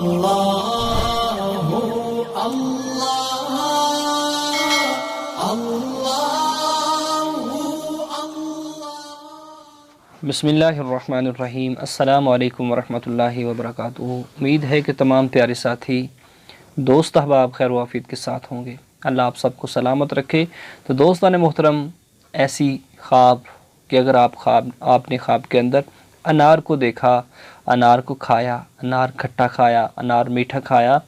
बिस्मिल्लाहिर्रहमानिर्रहीम। अस्सलामु अलैकुम वरहमतुल्लाहि वबरकातुहू। उम्मीद है कि तमाम प्यारे साथी दोस्त अहबाब खैर वाफियत के साथ होंगे। अल्लाह आप सबको सलामत रखे। तो दोस्तान मोहतरम, ऐसी ख्वाब कि अगर आपने ख्वाब के अंदर अनार को देखा, अनार को खाया, अनार खट्टा खाया, अनार मीठा खाया,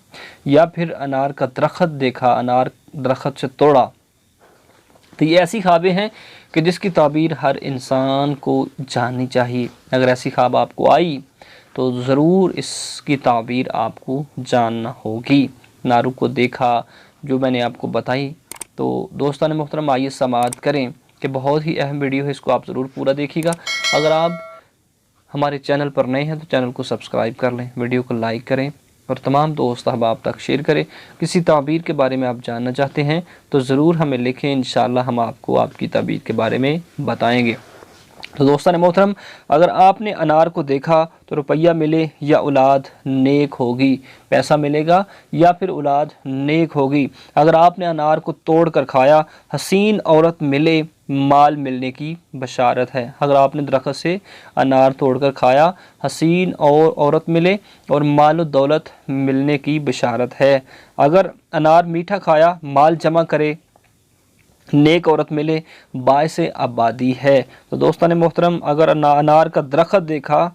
या फिर अनार का दरख्त देखा, अनार दरख्त से तोड़ा, तो ये ऐसी ख्वाबें हैं कि जिसकी ताबीर हर इंसान को जाननी चाहिए। अगर ऐसी ख्वाब आपको आई तो ज़रूर इसकी ताबीर आपको जानना होगी। नारू को देखा जो मैंने आपको बताई। तो दोस्तान मोहतरम, आइए समाअत करें कि बहुत ही अहम वीडियो है, इसको आप ज़रूर पूरा देखिएगा। अगर आप हमारे चैनल पर नए हैं तो चैनल को सब्सक्राइब कर लें, वीडियो को लाइक करें और तमाम दोस्त अहबाब तक शेयर करें। किसी ताबीर के बारे में आप जानना चाहते हैं तो ज़रूर हमें लिखें, इंशाअल्लाह हम आपको आपकी ताबीर के बारे में बताएंगे। तो दोस्तान मोहतरम, अगर आपने अनार को देखा तो रुपया मिले या औलाद नेक होगी, पैसा मिलेगा या फिर औलाद नेक होगी। अगर आपने अनार को तोड़ कर खाया, हसीन औरत मिले, माल मिलने की बशारत है। अगर आपने दरख्त से अनार तोड़कर खाया, हसीन और औरत मिले और माल और दौलत मिलने की बशारत है। अगर अनार मीठा खाया, माल जमा करे, नेक औरत मिले, बायसे आबादी है। तो दोस्तान मोहतरम, अगर अनार का दरख्त देखा,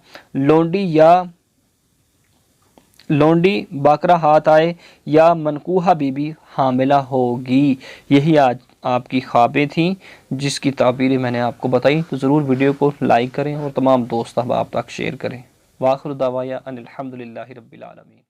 लोंडी बाकरा हाथ आए या मनकूहा बीबी हामिला होगी। यही आज आपकी ख्वाबें थीं जिसकी ताबीरें मैंने आपको बताई। तो ज़रूर वीडियो को लाइक करें और तमाम दोस्त अहबाब तक शेयर करें। वाखिर दावाया अनिल हम्दुलिल्लाहि रब्बिल आलमीन।